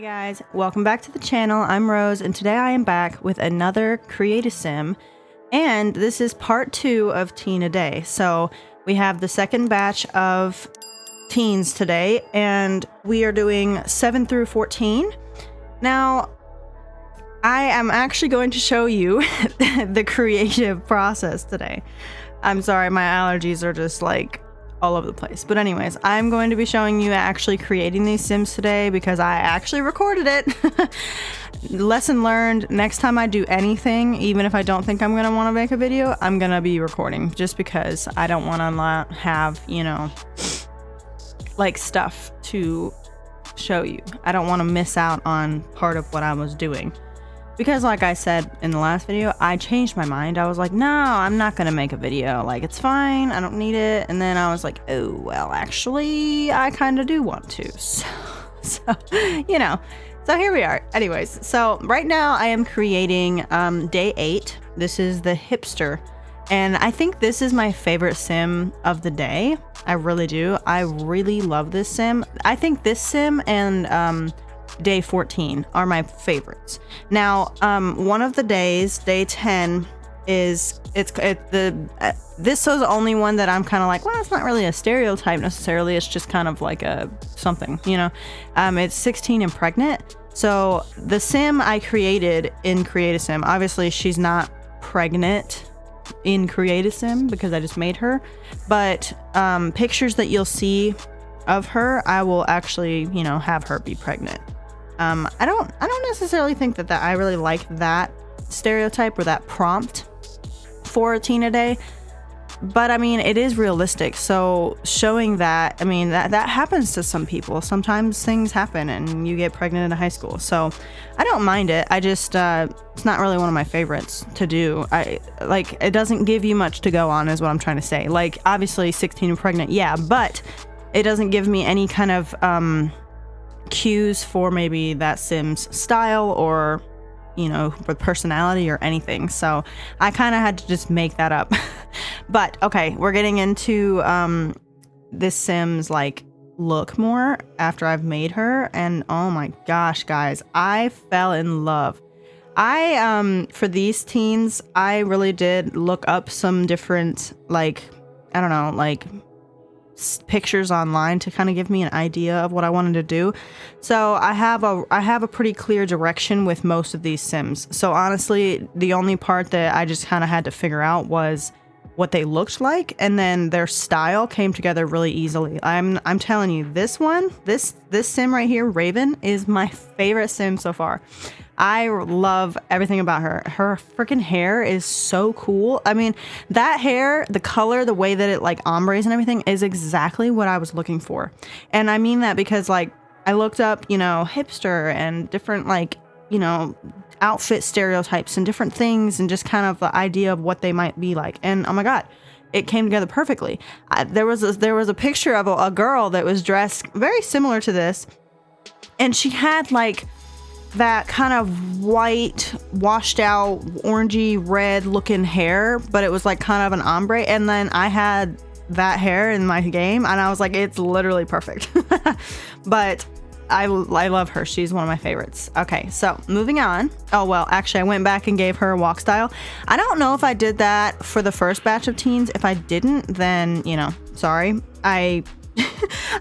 Guys, welcome back to the channel. I'm Rose and today I am back with another Create a Sim, and this is part 2 of Teen a Day. So we have the second batch of teens today and we are doing 7 through 14. Now I am actually going to show you the creative process today. I'm sorry, my allergies are just like all over the place. But anyways, I'm going to be showing you actually creating these Sims today because I actually recorded it. Lesson learned, next time I do anything, even if I don't think I'm going to want to make a video, I'm going to be recording just because I don't want to have, you know, like stuff to show you. I don't want to miss out on part of what I was doing. Because like I said in the last video, I changed my mind. I was like, no, I'm not going to make a video. Like, it's fine. I don't need it. And then I was like, oh, well, actually, I kind of do want to. So, you know, so here we are. Anyways, so right now I am creating day 8. This is the hipster. And I think this is my favorite sim of the day. I really do. I really love this sim. I think this sim and day 14 are my favorites. Now, one of the days, day 10, is this is the only one that I'm kind of like, well, it's not really a stereotype necessarily. It's just kind of like a something, you know. It's 16 and pregnant. So the sim I created in Create a Sim, obviously she's not pregnant in Create a Sim because I just made her, but pictures that you'll see of her, I will actually, you know, have her be pregnant. I don't necessarily think that I really like that stereotype or that prompt for a teen a day, but I mean, it is realistic. So showing that, I mean, that happens to some people. Sometimes things happen and you get pregnant in high school. So I don't mind it. I just, it's not really one of my favorites to do. Like, it doesn't give you much to go on is what I'm trying to say. Like, obviously 16 and pregnant. Yeah, but it doesn't give me any kind of, cues for maybe that Sim's style or, you know, personality or anything. So I kind of had to just make that up. But okay, we're getting into this Sim's like look more after I've made her, and oh my gosh, guys, I fell in love. For these teens, I really did look up some different, like, I don't know, like pictures online to kind of give me an idea of what I wanted to do. So I have a pretty clear direction with most of these Sims. So honestly, the only part that I just kind of had to figure out was what they looked like, and then their style came together really easily. I'm telling you, this Sim right here, Raven, is my favorite Sim so far. I love everything about her. Her freaking hair is so cool. I mean, that hair, the color, the way that it like ombres and everything is exactly what I was looking for. And I mean that because like I looked up, you know, hipster and different like, you know, outfit stereotypes and different things and just kind of the idea of what they might be like. And oh my God, it came together perfectly. There was a picture of a girl that was dressed very similar to this, and she had like that kind of white, washed out, orangey red looking hair, but it was like kind of an ombre. And then I had that hair in my game and I was like, it's literally perfect. But I love her. She's one of my favorites. Okay, so moving on. Oh, well, actually, I went back and gave her a walk style. I don't know if I did that for the first batch of teens. If I didn't, then, you know, sorry.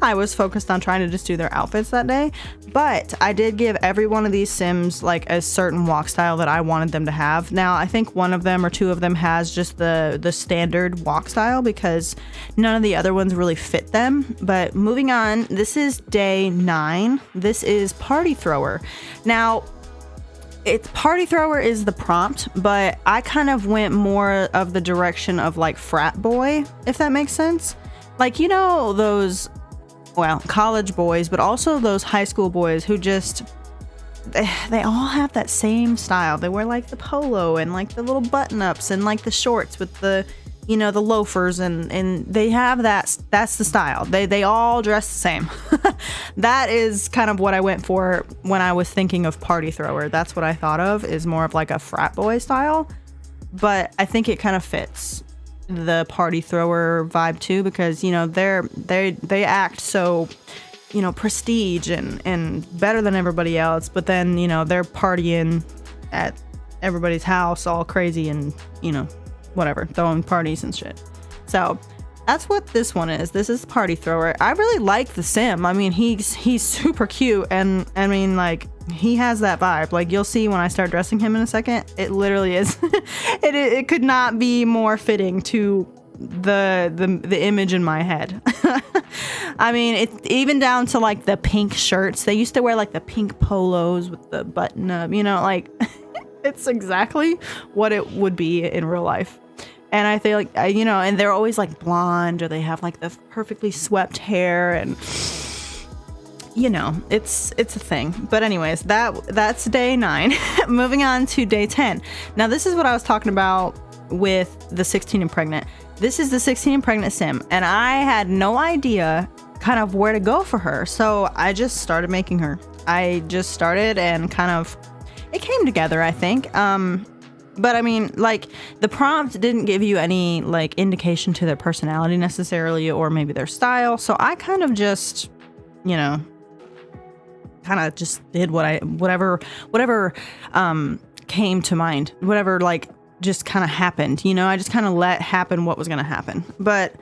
I was focused on trying to just do their outfits that day, but I did give every one of these Sims like a certain walk style that I wanted them to have. Now, I think one of them or two of them has just the standard walk style because none of the other ones really fit them. But moving on, this is day 9. This is Party Thrower. Now, Party Thrower is the prompt, but I kind of went more of the direction of like frat boy, if that makes sense. Like, you know, those, well, college boys, but also those high school boys who just, they all have that same style. They wear like the polo and like the little button ups and like the shorts with the, you know, the loafers and they have that's the style. They all dress the same. That is kind of what I went for when I was thinking of Party Thrower. That's what I thought of, is more of like a frat boy style, but I think it kind of fits the Party Thrower vibe too, because, you know, they act so you know, prestige and better than everybody else, but then, you know, they're partying at everybody's house all crazy and, you know, whatever, throwing parties and shit. So that's what this one is. This is Party Thrower. I really like the sim. I mean, he's super cute, and I mean, like, he has that vibe. Like, you'll see when I start dressing him in a second, it literally is. it could not be more fitting to the image in my head. I mean, it's even down to like the pink shirts. They used to wear like the pink polos with the button up, you know, like it's exactly what it would be in real life. And I feel like, you know, and they're always like blonde, or they have like the perfectly swept hair, and you know, it's a thing. But anyways, that's day 9. Moving on to day 10. Now this is what I was talking about with the 16 and pregnant. This is the 16 and pregnant sim, and I had no idea kind of where to go for her. So I just started making her. I just started, and kind of it came together, I think. But I mean, like, the prompt didn't give you any like indication to their personality necessarily, or maybe their style. So I kind of just, you know, kind of just did whatever came to mind, whatever like just kind of happened, you know. I just kind of let happen what was going to happen. But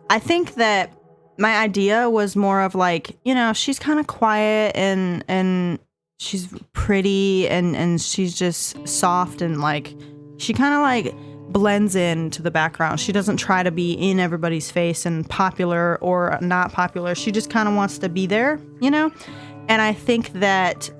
I think that my idea was more of like, you know, she's kind of quiet and she's pretty and she's just soft, and like she kind of like blends into the background. She doesn't try to be in everybody's face and popular or not popular. She just kind of wants to be there, you know. And I think that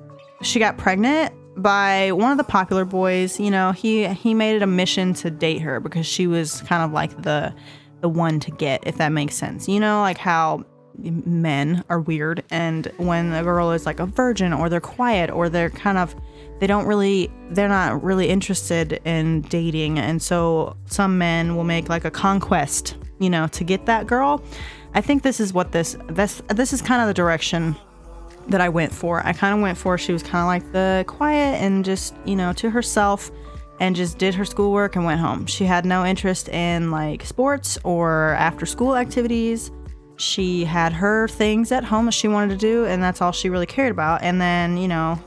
she got pregnant by one of the popular boys. You know, he made it a mission to date her because she was kind of like the one to get, if that makes sense. You know, like how men are weird, and when a girl is like a virgin, or they're quiet, or they're kind of, they're not really interested in dating, and so some men will make like a conquest, you know, to get that girl. I think this is what this is kind of the direction that I went for. I kind of went for, she was kind of like the quiet and just, you know, to herself, and just did her schoolwork and went home. She had no interest in like sports or after school activities. She had her things at home that she wanted to do, and that's all she really cared about. And then, you know,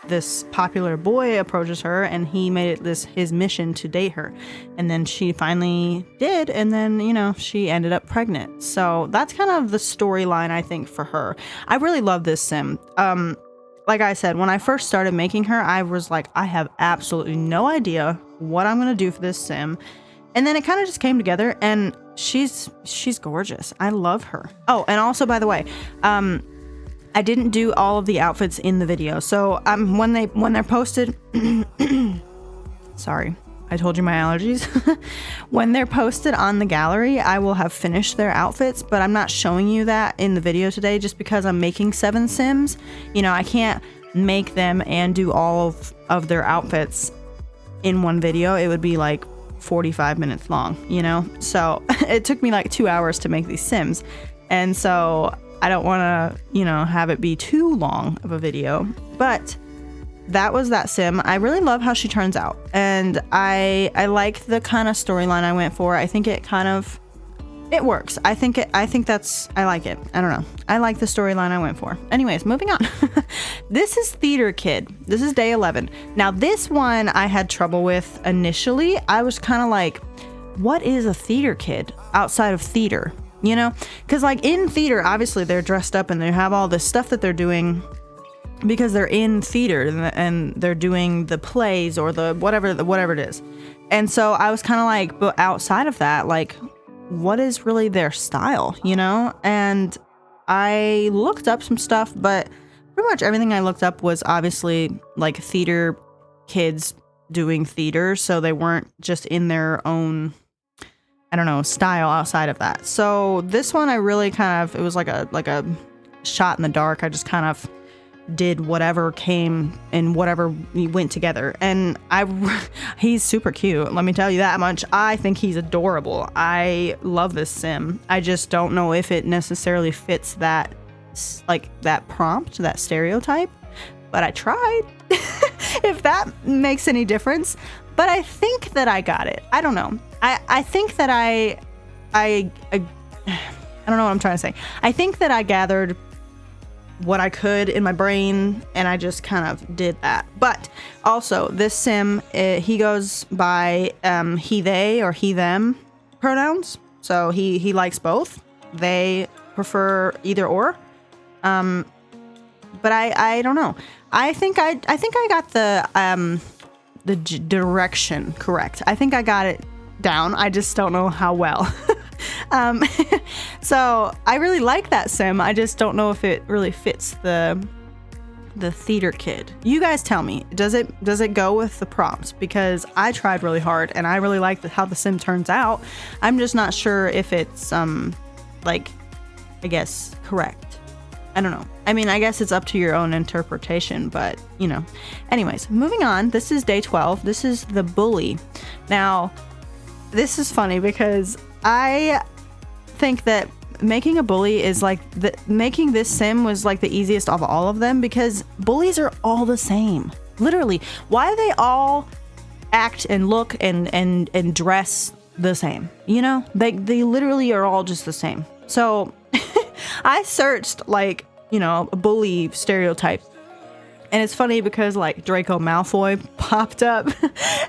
this popular boy approaches her, and he made it his mission to date her. And then she finally did, and then, you know, she ended up pregnant. So that's kind of the storyline, I think, for her. I really love this sim. Like I said, when I first started making her, I was like, I have absolutely no idea what I'm going to do for this sim. And then it kind of just came together, and she's gorgeous. I love her. Oh, and also, by the way, I didn't do all of the outfits in the video. So when they're posted, sorry, I told you my allergies. When they're posted on the gallery, I will have finished their outfits, but I'm not showing you that in the video today just because I'm making 7 sims. You know, I can't make them and do all of their outfits in one video. It would be like 45 minutes long, you know? So it took me like 2 hours to make these sims. And so I don't want to, you know, have it be too long of a video, but that was that sim. I really love how she turns out, and I like the kind of storyline I went for. I think it works. I like it. I don't know. I like the storyline I went for. Anyways, moving on. This is Theater Kid. This is day 11. Now this one I had trouble with initially. I was kind of like, what is a theater kid outside of theater? You know, because like in theater, obviously they're dressed up and they have all this stuff that they're doing because they're in theater and they're doing the plays or the whatever it is. And so I was kind of like, but outside of that, like, what is really their style, you know? And I looked up some stuff, but pretty much everything I looked up was obviously like theater kids doing theater. So they weren't just in their own, I don't know, style outside of that. So this one I really kind of, it was like a shot in the dark. I just kind of did whatever came and whatever went together. And he's super cute, let me tell you that much. I think he's adorable. I love this sim. I just don't know if it necessarily fits that, like, that prompt, that stereotype, but I tried. If that makes any difference. But I think that I got it. I don't know. I think that I don't know what I'm trying to say. I think that I gathered what I could in my brain and I just kind of did that. But also this sim, he goes by he, they, or he, them pronouns. So he likes both. They prefer either or. But I don't know. I think I got the direction correct. I think I got it down. I just don't know how well. So I really like that sim. I just don't know if it really fits the theater kid. You guys tell me, does it go with the prompts? Because I tried really hard and I really like how the sim turns out. I'm just not sure if it's like, I guess, correct. I don't know. I mean, I guess it's up to your own interpretation, but you know. Anyways, moving on. This is day 12. This is the bully. Now, this is funny because I think that making a bully is like making this sim was like the easiest of all of them, because bullies are all the same. Literally, why do they all act and look and dress the same? You know, they literally are all just the same. So I searched, like, you know, a bully stereotype. And it's funny because, like, Draco Malfoy popped up.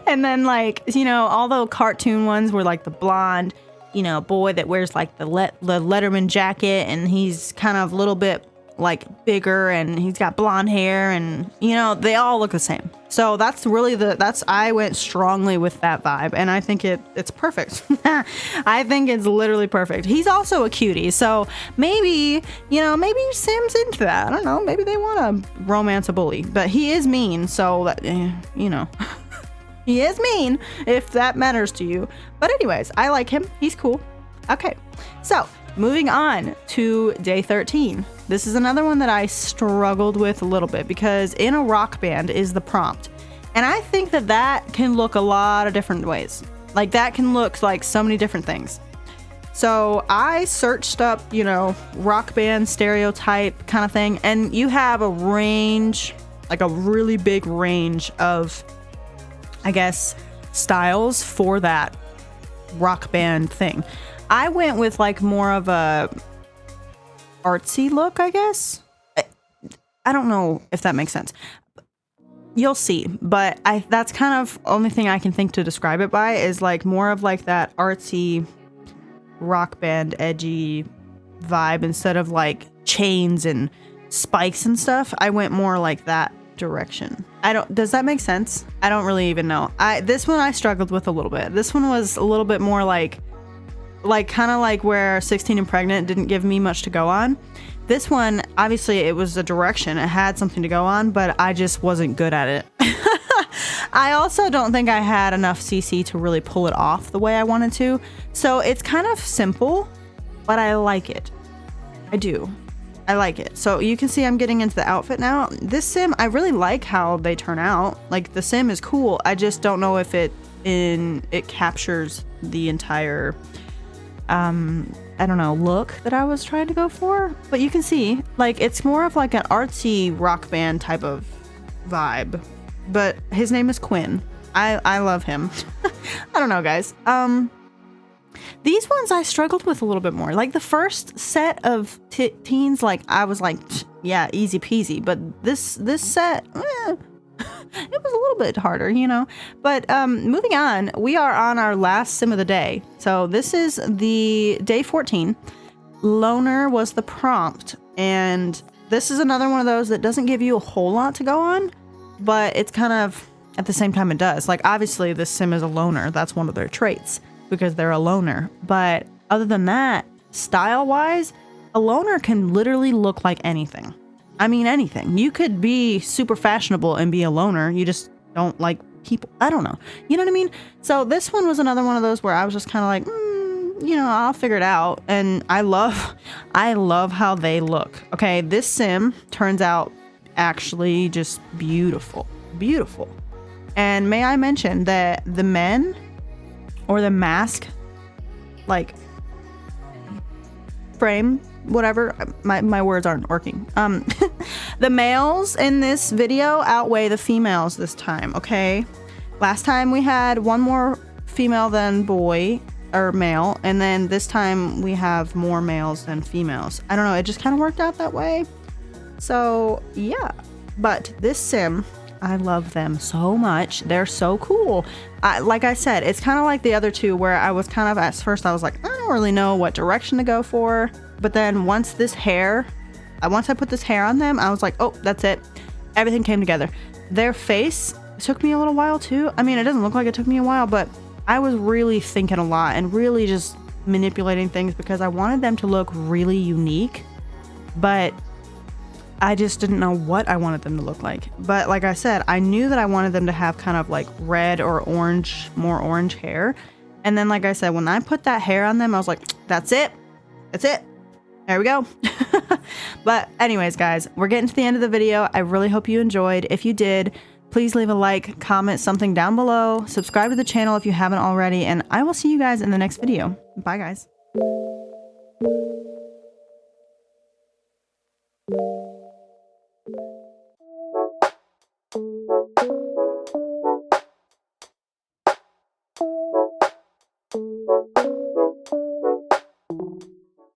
And then, like, you know, all the cartoon ones were, like, the blonde, you know, boy that wears, like, the Letterman jacket. And he's kind of a little bit, like, bigger. And he's got blonde hair. And, you know, they all look the same. So that's really I went strongly with that vibe. And I think it's perfect. I think it's literally perfect. He's also a cutie. So maybe, you know, maybe Sim's into that. I don't know. Maybe they want to romance a bully. But he is mean. So, that, you know, he is mean if that matters to you. But anyways, I like him. He's cool. Okay. So moving on to day 13. This is another one that I struggled with a little bit because in a rock band is the prompt. And I think that can look a lot of different ways. Like that can look like so many different things. So I searched up, you know, rock band stereotype kind of thing. And you have a range, like a really big range of, I guess, styles for that rock band thing. I went with like more of a artsy look, I guess. I don't know if that makes sense. You'll see, but that's kind of only thing I can think to describe it by is like more of like that artsy rock band edgy vibe instead of like chains and spikes and stuff. I went more like that direction. Does that make sense? I don't really even know. This one I struggled with a little bit. This one was a little bit more like kind of like where 16 and Pregnant didn't give me much to go on. This one, obviously it was a direction. It had something to go on, but I just wasn't good at it. I also don't think I had enough CC to really pull it off the way I wanted to. So it's kind of simple, but I like it. I do. I like it. So you can see I'm getting into the outfit now. This sim, I really like how they turn out. Like the sim is cool. I just don't know if it captures the entire I don't know, look that I was trying to go for. But you can see, like, it's more of like an artsy rock band type of vibe. But his name is Quinn. I love him. I don't know, guys. These ones I struggled with a little bit more. Like the first set of teens, like I was like, yeah, easy peasy. But this set, it was a little bit harder, you know. But moving on, we are on our last sim of the day. So this is the day 14. Loner was the prompt. And this is another one of those that doesn't give you a whole lot to go on. But it's kind of, at the same time it does. Like obviously this sim is a loner. That's one of their traits because they're a loner. But other than that, style-wise, a loner can literally look like anything. I mean, anything. You could be super fashionable and be a loner. You just don't like people. I don't know. You know what I mean? So this one was another one of those where I was just kind of like, you know, I'll figure it out. And I love how they look. Okay, this sim turns out actually just beautiful. Beautiful. And may I mention that the men or the mask, like, frame, whatever, my words aren't working. The males in this video outweigh the females this time, okay? Last time we had one more female than boy, or male, and then this time we have more males than females. I don't know, it just kind of worked out that way. So yeah, but this sim, I love them so much. They're so cool. Like I said, it's kind of like the other two where I was kind of, at first I was like, I don't really know what direction to go for. But then once I put this hair on them, I was like, oh, that's it. Everything came together. Their face took me a little while too. I mean, it doesn't look like it took me a while, but I was really thinking a lot and really just manipulating things because I wanted them to look really unique, but I just didn't know what I wanted them to look like. But like I said, I knew that I wanted them to have kind of like red or orange, more orange hair. And then like I said, when I put that hair on them, I was like, that's it. That's it. There we go. But anyways, guys, we're getting to the end of the video. I really hope you enjoyed. If you did, please leave a like, comment something down below, subscribe to the channel if you haven't already, and I will see you guys in the next video. Bye, guys.